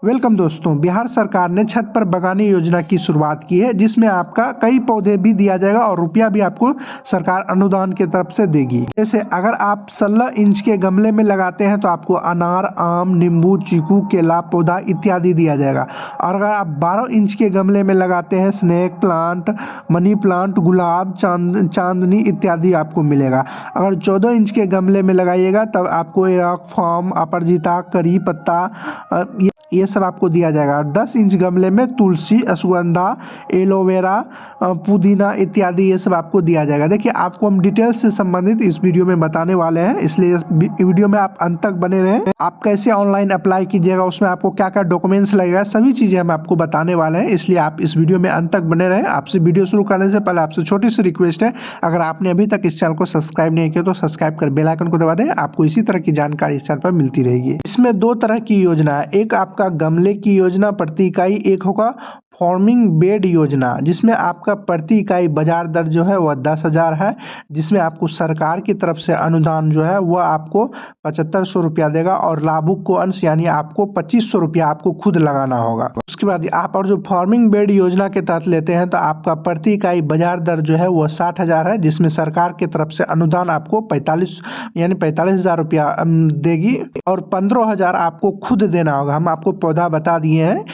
Welcome दोस्तों। बिहार सरकार ने छत पर बागवानी योजना की शुरुआत की है, जिसमें आपका कई पौधे भी दिया जाएगा और रुपया भी आपको सरकार अनुदान की तरफ से देगी। जैसे अगर आप 16 इंच के गमले में लगाते हैं तो आपको अनार, आम, नींबू, चीकू, केला पौधा इत्यादि दिया जाएगा। और अगर आप 12 इंच के गमले में लगाते हैं स्नेक प्लांट, मनी प्लांट, गुलाब, चांदनी इत्यादि आपको मिलेगा। अगर 14 इंच के गमले में लगाइएगा तब आपको रॉक फॉर्म, अपराजिता, करी पत्ता ये सब आपको दिया जाएगा। 10 इंच गमले में तुलसी, अश्वगंधा, एलोवेरा, पुदीना इत्यादि ये सब आपको दिया जाएगा। देखिए, आपको हम डिटेल से संबंधित इस वीडियो में बताने वाले हैं, इसलिए वीडियो में आप अंत तक बने रहें। आप कैसे ऑनलाइन अप्लाई कीजिएगा, उसमें आपको क्या क्या डॉक्यूमेंट्स लगेगा, सभी चीज़ें हम आपको बताने वाले हैं, इसलिए आप इस वीडियो में अंत तक बने रहें। आपसे वीडियो शुरू करने से पहले आपसे छोटी सी रिक्वेस्ट है, अगर आपने अभी तक इस चैनल को सब्सक्राइब नहीं किया तो सब्सक्राइब कर बेल आइकन को दबा दें। आपको इसी तरह की जानकारी इस चैनल पर मिलती रहेगी। इसमें दो तरह की योजना है, एक आपका गमले की योजना प्रति इकाई, एक होगा फॉर्मिंग बेड योजना, जिसमें आपका प्रति इकाई बाजार दर जो है वह 10,000 है, जिसमें आपको सरकार की तरफ से अनुदान जो है वह आपको 7500 रुपया देगा और लाभुक को अंश यानी आपको 2500 रुपया आपको खुद लगाना होगा। उसके बाद आप और जो फॉर्मिंग बेड योजना के तहत लेते हैं तो आपका प्रति इकाई बाजार दर जो है वह 60,000 है, जिसमें सरकार की तरफ से अनुदान आपको 45,000 रुपया देगी और 15,000 आपको खुद देना होगा। हम आपको पौधा बता दिए हैं,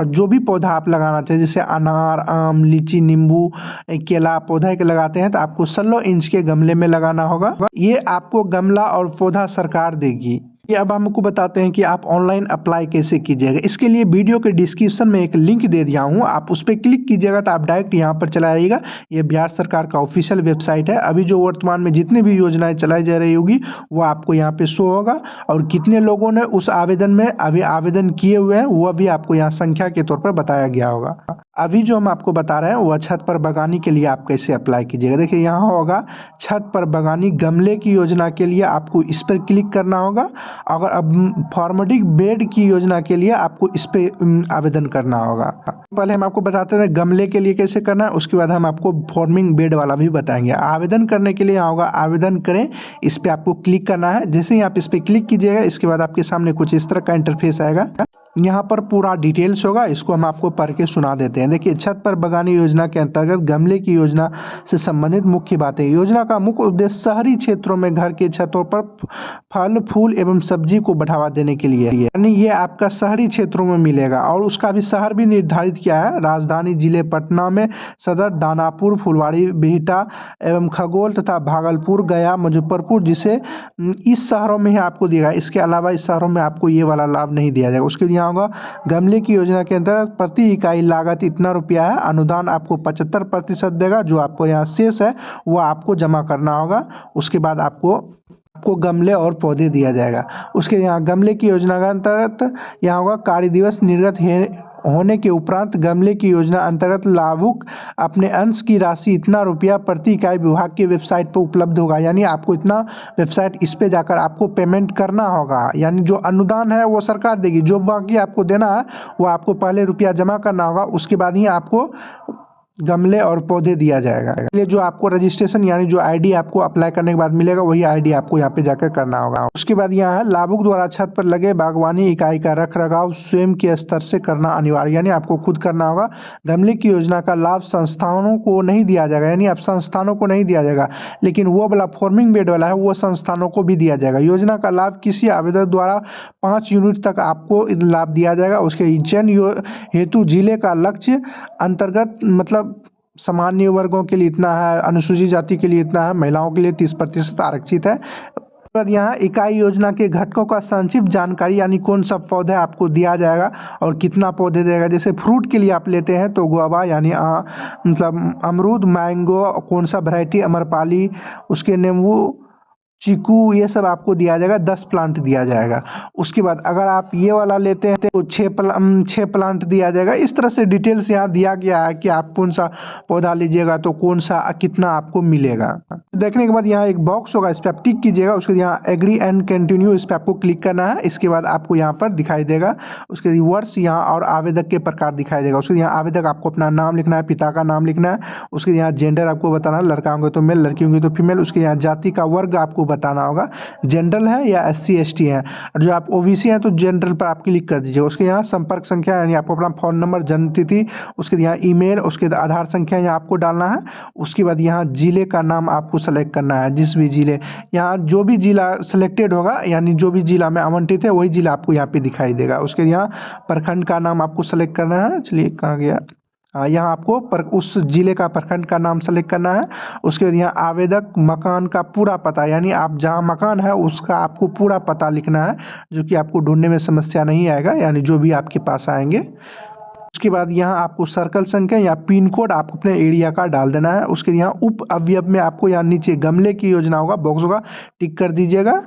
जो भी पौधा आप लगाना चाहिए, जैसे अनार, आम, लीची, नींबू, केला पौधा के लगाते हैं तो आपको 16 इंच के गमले में लगाना होगा। ये आपको गमला और पौधा सरकार देगी। ये अब हमको बताते हैं कि आप ऑनलाइन अप्लाई कैसे कीजिएगा। इसके लिए वीडियो के डिस्क्रिप्शन में एक लिंक दे दिया हूँ, आप उस पर क्लिक कीजिएगा तो आप डायरेक्ट यहाँ पर चला आइएगा। ये बिहार सरकार का ऑफिशियल वेबसाइट है। अभी जो वर्तमान में जितनी भी योजनाएं चलाई जा रही होगी वो आपको यहाँ पे शो होगा, और कितने लोगों ने उस आवेदन में अभी आवेदन किए हुए हैं वह भी आपको यहाँ संख्या के तौर पर बताया गया होगा। अभी जो हम आपको बता रहे हैं वह छत पर बागवानी के लिए आप कैसे अप्लाई कीजिएगा। देखिए, यहाँ होगा छत पर बागवानी गमले की योजना के लिए आपको इस पर क्लिक करना होगा। अगर अब फॉर्मेटिक बेड की योजना के लिए आपको इस पे आवेदन करना होगा। पहले हम आपको बताते हैं गमले के लिए कैसे करना है, उसके बाद हम आपको फॉर्मिंग बेड वाला भी बताएंगे। आवेदन करने के लिए यहाँ होगा आवेदन करें, इस पे आपको क्लिक करना है। जैसे ही आप इस पे क्लिक कीजिएगा इसके बाद आपके सामने कुछ इस तरह का इंटरफेस आएगा। यहाँ पर पूरा डिटेल्स होगा, इसको हम आपको पढ़ के सुना देते हैं। देखिए, छत पर बागवानी योजना के अंतर्गत गमले की योजना से संबंधित मुख्य बातें। योजना का मुख्य उद्देश्य शहरी क्षेत्रों में घर के छतों पर फल, फूल एवं सब्जी को बढ़ावा देने के लिए, यानी ये आपका शहरी क्षेत्रों में मिलेगा। और उसका भी शहर भी निर्धारित किया है, राजधानी जिले पटना में सदर, दानापुर, फुलवाड़ी, बिहटा एवं खगोल तथा भागलपुर, गया, मुजफ्फरपुर, जिसे इस शहरों में ही आपको दिया। इसके अलावा इस शहरों में आपको ये वाला लाभ नहीं दिया जाएगा। उसके लिए होगा गमले की योजना के अंतर्गत प्रति इकाई लागत इतना रुपया है, अनुदान आपको 75% देगा। जो आपको यहाँ शेष है वो आपको जमा करना होगा। उसके बाद आपको गमले और पौधे दिया जाएगा। उसके यहाँ गमले की योजना के अंतर्गत यहाँ होगा कार्य दिवस निर्गत होने के उपरांत गमले की योजना अंतर्गत लाभुक अपने अंश की राशि इतना रुपया प्रति इकाई विभाग की वेबसाइट पर उपलब्ध होगा। यानी आपको इतना वेबसाइट इस पे जाकर आपको पेमेंट करना होगा। यानी जो अनुदान है वो सरकार देगी, जो बाकी आपको देना है वो आपको पहले रुपया जमा करना होगा, उसके बाद ही आपको गमले और पौधे दिया जाएगा। इसलिए जो आपको रजिस्ट्रेशन यानी जो आईडी आपको अप्लाई करने के बाद मिलेगा वही आईडी आपको यहाँ पे जाकर करना होगा। उसके बाद यहाँ है लाभुक द्वारा छत पर लगे बागवानी इकाई का रखरखाव स्वयं के स्तर से करना अनिवार्य, यानी आपको खुद करना होगा। गमले की योजना का लाभ संस्थानों को नहीं दिया जाएगा, यानी आप संस्थानों को नहीं दिया जाएगा, लेकिन वो वाला फॉर्मिंग बेड वाला है वो संस्थानों को भी दिया जाएगा। योजना का लाभ किसी आवेदक द्वारा 5 यूनिट तक आपको लाभ दिया जाएगा। उसके चयन हेतु जिले का लक्ष्य अंतर्गत मतलब सामान्य वर्गों के लिए इतना है, अनुसूचित जाति के लिए इतना है, महिलाओं के लिए 30% आरक्षित है। पर यहाँ इकाई योजना के घटकों का संक्षिप्त जानकारी, यानी कौन सा पौधा आपको दिया जाएगा और कितना पौधे देगा। जैसे फ्रूट के लिए आप लेते हैं तो गुआवा यानी मतलब अमरूद, मैंगो, कौन सा वैरायटी, अमरपाली, उसके नींबू, चीकू, ये सब आपको दिया जाएगा। 10 प्लांट दिया जाएगा। उसके बाद अगर आप ये वाला लेते हैं तो 6 प्लांट दिया जाएगा। इस तरह से डिटेल्स यहाँ दिया गया है कि आप कौन सा पौधा लीजिएगा तो कौन सा कितना आपको मिलेगा। देखने के बाद यहाँ एक बॉक्स होगा, इस पर आप टिक कीजिएगा। उसके यहाँ एग्री एंड कंटिन्यू, इस पर आपको क्लिक करना है। इसके बाद आपको यहाँ पर दिखाई देगा उसके वर्ष यहाँ और आवेदक के प्रकार दिखाई देगा। उसके यहाँ आवेदक आपको अपना नाम लिखना है, पिता का नाम लिखना है। उसके यहाँ जेंडर आपको बताना है, लड़का होंगे तो मेल, लड़की होंगी तो फीमेल। उसके यहाँ जाति का वर्ग आपको बताना होगा जनरल है या SC ST है। और जो आप OBC हैं तो जनरल पर आप क्लिक कर दीजिए। उसके यहाँ संपर्क संख्या यानी आपको अपना फ़ोन नंबर, जन्म तिथि, उसके यहाँ ईमेल, उसके बाद आधार संख्या यहाँ आपको डालना है। उसके बाद यहाँ ज़िले का नाम आपको सेलेक्ट करना है, जिस भी ज़िले, यहाँ जो भी ज़िला सिलेक्टेड होगा यानी जो भी ज़िला में आवंटित है वही ज़िला आपको यहाँ पे दिखाई देगा। उसके यहाँ प्रखंड का नाम आपको सेलेक्ट करना है। चलिए कहाँ गया, यहाँ आपको उस ज़िले का प्रखंड का नाम सेलेक्ट करना है। उसके बाद यहाँ आवेदक मकान का पूरा पता यानी आप जहाँ मकान है उसका आपको पूरा पता लिखना है, जो कि आपको ढूंढने में समस्या नहीं आएगा, यानी जो भी आपके पास आएंगे। उसके बाद यहाँ आपको सर्कल संख्या या पिन कोड आपको अपने एरिया का डाल देना है। उसके यहाँ उप अवयव में आपको यहाँ नीचे गमले की योजना होगा, बॉक्स होगा, टिक कर दीजिएगा।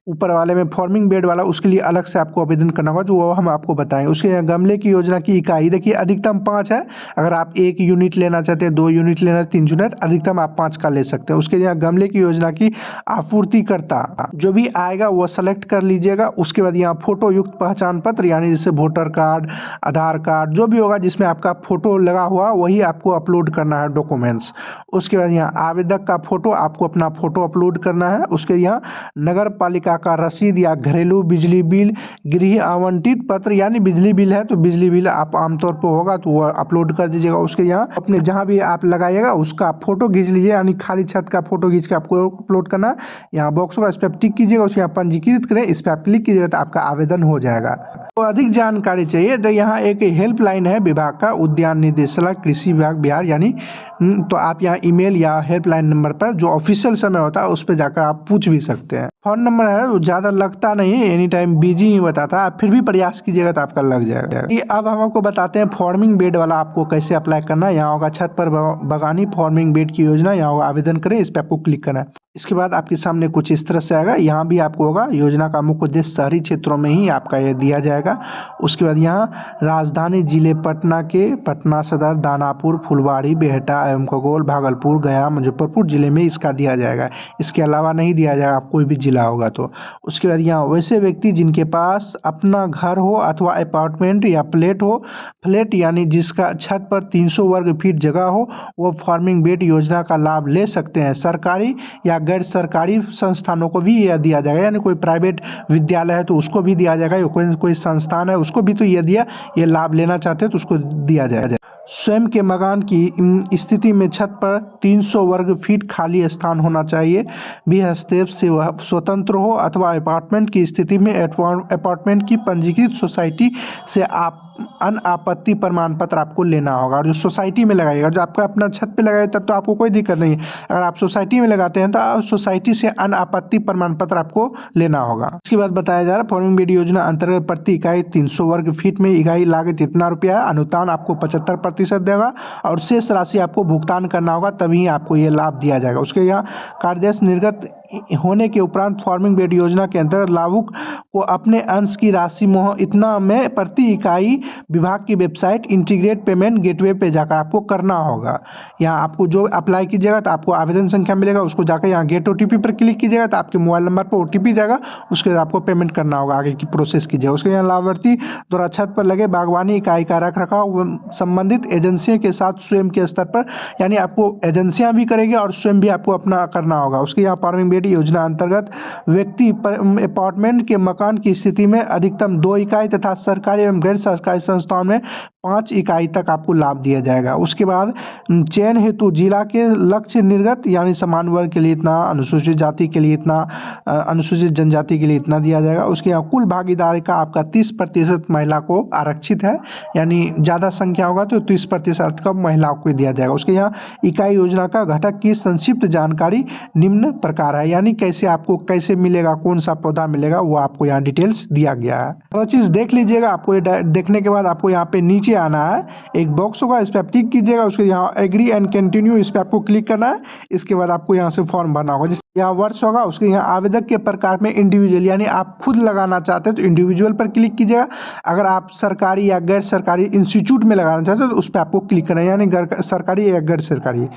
ऊपर वाले में फार्मिंग बेड वाला उसके लिए अलग से आपको आवेदन करना होगा, जो वो हम आपको बताएंगे। उसके यहाँ गमले की योजना की इकाई देखिए अधिकतम 5 है। अगर आप 1 यूनिट लेना चाहते हैं, 2 यूनिट लेना, 3 यूनिट, अधिकतम आप 5 का ले सकते हैं। उसके यहाँ गमले की योजना की आपूर्तिकर्ता जो भी आएगा वो सेलेक्ट कर लीजिएगा। उसके बाद यहाँ फोटो युक्त पहचान पत्र यानी जैसे वोटर कार्ड, आधार कार्ड, जो भी होगा जिसमें आपका फोटो लगा हुआ वही आपको अपलोड करना है डॉक्यूमेंट्स। उसके बाद यहाँ आवेदक का फोटो, आपको अपना फोटो अपलोड करना है। उसके यहाँ नगर पालिका का रसीद या घरेलू बिजली बिल, गृह आवंटित पत्र यानी बिजली बिल है तो बिजली बिल आप आमतौर पर होगा तो वो अपलोड कर दीजिएगा। उसके यहाँ अपने जहाँ भी आप लगाइएगा उसका फोटो खींच लीजिए, यानी खाली छत का फोटो खींच के आपको अपलोड करना है। यहाँ बॉक्स होगा, इस पर टिक कीजिएगा। उसके यहाँ पंजीकृत करें, इस पर आप क्लिक कीजिएगा तो आपका आवेदन हो जाएगा। तो अधिक जानकारी चाहिए तो यहाँ एक हेल्पलाइन है विभाग का, उद्यान निदेशालय कृषि विभाग बिहार, यानी तो आप यहाँ ईमेल या हेल्पलाइन नंबर पर जो ऑफिशियल समय होता है उस पर जाकर आप पूछ भी सकते हैं। फोन नंबर है वो ज़्यादा लगता नहीं, एनी टाइम बिजी ही बताता है, आप फिर भी प्रयास कीजिएगा तो आपका लग जाएगा। ये अब हम आपको बताते हैं फार्मिंग बेड वाला आपको कैसे अप्लाई करना है। यहाँ होगा छत पर बगानी फार्मिंग बेड की योजना, यहाँ होगा आवेदन करें, इस पर आपको क्लिक करना है। इसके बाद आपके सामने कुछ इस तरह से आएगा। यहाँ भी आपको होगा योजना का मुख्य उद्देश्य शहरी क्षेत्रों में ही आपका ये दिया जाएगा। उसके बाद यहाँ राजधानी जिले पटना के पटना सदर, दानापुर, फुलवाड़ी, बेहटा एवं खगौल, भागलपुर, गया, मुजफ्फरपुर जिले में इसका दिया जाएगा। इसके अलावा नहीं दिया जाएगा, आप कोई भी जिला होगा तो। उसके बाद यहाँ वैसे व्यक्ति जिनके पास अपना घर हो अथवा अपार्टमेंट या फ्लैट यानी जिसका छत पर 300 वर्ग फीट जगह हो, वो फार्मिंग बेड योजना का लाभ ले सकते हैं। सरकारी या गैर सरकारी संस्थानों को भी यह दिया जाएगा, यानी कोई प्राइवेट विद्यालय है तो उसको भी दिया जाएगा, या कोई संस्थान है उसको भी तो ये लाभ लेना चाहते हैं तो उसको दिया जाएगा। स्वयं के मकान की स्थिति में छत पर 300 वर्ग फीट खाली स्थान होना चाहिए, भी हस्तक्षेप से वह स्वतंत्र हो, अथवा अपार्टमेंट की स्थिति में अपार्टमेंट की पंजीकृत सोसाइटी से आप अनापत्ति प्रमाण पत्र आपको लेना होगा। और जो सोसाइटी में लगाइएगा, जो आपका अपना छत पे लगाए तब तो आपको कोई दिक्कत नहीं है। अगर आप सोसाइटी में लगाते हैं तो सोसाइटी से अनापत्ति प्रमाण पत्र आपको लेना होगा। इसके बाद बताया जा रहा है फार्मिंग बेड योजना अंतर्गत प्रति इकाई 300 वर्ग फीट में इकाई लागत इतना रुपया है, अनुदान आपको 75% देगा और शेष राशि आपको भुगतान करना होगा, तभी आपको ये लाभ दिया जाएगा। उसके यहाँ कार्यदेश निर्गत होने के उपरांत फार्मिंग बेड योजना के अंतर्गत लाभुक को अपने अंश की राशि इतना में प्रति इकाई विभाग की वेबसाइट इंटीग्रेट पेमेंट गेटवे पे जाकर आपको करना होगा। यहाँ आपको जो अप्लाई कीजिएगा तो आपको आवेदन संख्या मिलेगा, उसको जाकर यहाँ गेट OTP पर क्लिक कीजिएगा तो आपके मोबाइल नंबर पर OTP जाएगा, उसके बाद आपको पेमेंट करना होगा, आगे की प्रोसेस कीजिएगा। उसके यहाँ लाभार्थी द्वारा छत पर लगे बागवानी इकाई का रख रखाव संबंधित एजेंसियों के साथ स्वयं के स्तर पर, यानी आपको एजेंसियाँ भी करेगी और स्वयं भी आपको अपना करना होगा। उसके यहाँ फार्मिंग बेड योजना अंतर्गत व्यक्ति अपार्टमेंट के मकान की स्थिति में अधिकतम 2 इकाई तथा सरकारी एवं गैर सरकारी संस्थाओं में 5 इकाई तक आपको लाभ दिया जाएगा। उसके बाद चयन हेतु जिला के लक्ष्य निर्गत, यानी समान वर्ग के लिए इतना, अनुसूचित जाति के लिए इतना, अनुसूचित जनजाति के लिए इतना दिया जाएगा। उसके यहाँ कुल भागीदारी का आपका 30% महिला को आरक्षित है, यानी ज़्यादा संख्या होगा तो 30% का महिलाओं को दिया जाएगा। उसके यहाँ इकाई योजना का घटक की संक्षिप्त जानकारी निम्न प्रकार है, यानी कैसे मिलेगा, कौन सा पौधा मिलेगा, वो आपको यहाँ डिटेल्स दिया गया है। हर चीज़ देख लीजिएगा। आपको ये देखने के बाद आपको यहाँ पे नीचे आना है, एक बॉक्स होगा, इस पर आप टिक कीजिएगा। उसके यहाँ एग्री एंड कंटिन्यू, इस पर आपको क्लिक करना है। इसके बाद आपको यहाँ से फॉर्म भरना होगा, जिससे यहाँ वर्ष होगा। उसके यहाँ आवेदक के प्रकार में इंडिविजुअल, यानी आप खुद लगाना चाहते हैं तो इंडिविजुअल पर क्लिक कीजिएगा। अगर आप सरकारी या गैर सरकारी इंस्टीट्यूट में लगाना चाहते हैं तो उस पर आपको क्लिक करना है, यानी सरकारी या गैर सरकारी।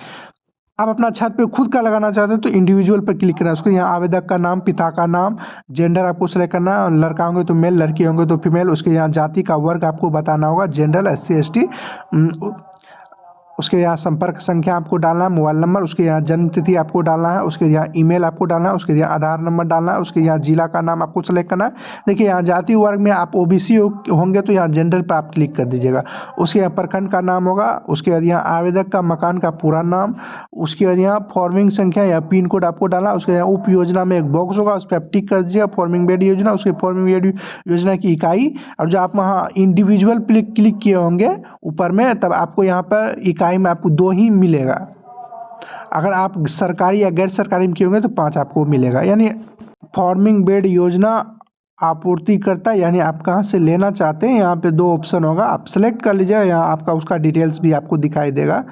आप अपना छत पे खुद का लगाना चाहते हैं तो इंडिविजुअल पर क्लिक करना है। उसको यहाँ आवेदक का नाम, पिता का नाम, जेंडर आपको सेलेक्ट करना है, लड़का होंगे तो मेल, लड़की होंगे तो फीमेल। उसके यहाँ जाति का वर्ग आपको बताना होगा, जनरल, SC ST। उसके यहाँ संपर्क संख्या आपको डालना है, मोबाइल नंबर, उसके यहाँ जन्म तिथि आपको डालना है, उसके यहाँ ईमेल आपको डालना है, उसके यहाँ आधार नंबर डालना है, उसके यहाँ जिला का नाम आपको सेलेक्ट करना है। देखिए यहाँ जाति वर्ग में आप ओबीसी होंगे तो यहाँ जनरल पर आप क्लिक कर दीजिएगा। उसके यहाँ प्रखंड का नाम होगा, उसके बाद यहाँ आवेदक का मकान का पूरा नाम, उसके बाद यहाँ फॉर्मिंग संख्या या पिन कोड आपको डालना, उसके यहाँ उप योजना में एक बॉक्स होगा, उस पर आप टिक कर दीजिएगा फॉर्मिंग बेड योजना, उसके फॉर्मिंग बेड योजना की इकाई, और जो आप वहाँ इंडिविजुअल क्लिक किए होंगे ऊपर में, तब आपको यहाँ पर इकाई में आपको 2 ही मिलेगा। अगर आप सरकारी या गैर सरकारी में किए होंगे तो 5 आपको मिलेगा। यानी फॉर्मिंग बेड योजना आपूर्ति करता है, यानी आप कहाँ से लेना चाहते हैं, यहाँ पे 2 ऑप्शन होगा, आप सेलेक्ट कर लीजिएगा। यहाँ आपका उसका डिटेल्स भी आपको दिखाई देगा।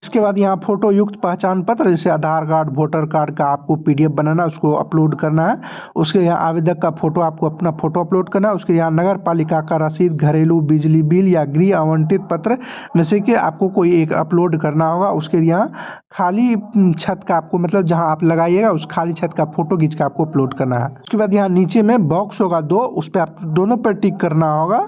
इसके बाद यहाँ फोटो युक्त पहचान पत्र, जैसे आधार कार्ड, वोटर कार्ड का आपको पीडीएफ बनाना, उसको अपलोड करना है। उसके यहाँ आवेदक का फोटो, आपको अपना फोटो अपलोड करना है। उसके यहाँ नगर पालिका का रसीद, घरेलू बिजली बिल या गृह आवंटित पत्र में से कि आपको कोई एक अपलोड करना होगा। उसके यहाँ खाली छत का आपको, मतलब जहाँ आप लगाइएगा उस खाली छत का फोटो खींच के आपको अपलोड करना है। उसके बाद यहाँ नीचे में बॉक्स होगा 2, उस पर आप दोनों पर टिक करना होगा।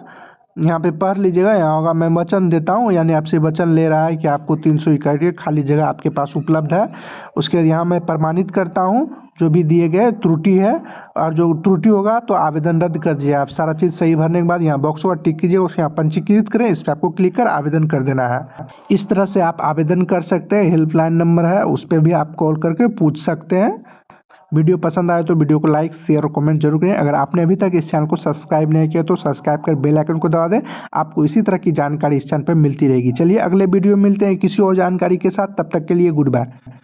यहाँ पे पढ़ लीजिएगा, यहाँ होगा मैं वचन देता हूँ, यानी आपसे वचन ले रहा है कि आपको 300 इकाई खाली जगह आपके पास उपलब्ध है। उसके बाद यहाँ मैं प्रमाणित करता हूँ जो भी दिए गए त्रुटि है, और जो त्रुटि होगा तो आवेदन रद्द कर दीजिए। आप सारा चीज़ सही भरने के बाद यहाँ बॉक्स पर टिक कीजिए, उसके यहाँ पंजीकृत करें, इस पर आपको क्लिक कर आवेदन कर देना है। इस तरह से आप आवेदन कर सकते हैं। हेल्पलाइन नंबर है, उस पर भी आप कॉल करके पूछ सकते हैं। वीडियो पसंद आए तो वीडियो को लाइक, शेयर और कमेंट जरूर करें। अगर आपने अभी तक इस चैनल को सब्सक्राइब नहीं किया तो सब्सक्राइब कर बेल आइकन को दबा दें। आपको इसी तरह की जानकारी इस चैनल पर मिलती रहेगी। चलिए अगले वीडियो में मिलते हैं किसी और जानकारी के साथ, तब तक के लिए गुड बाय।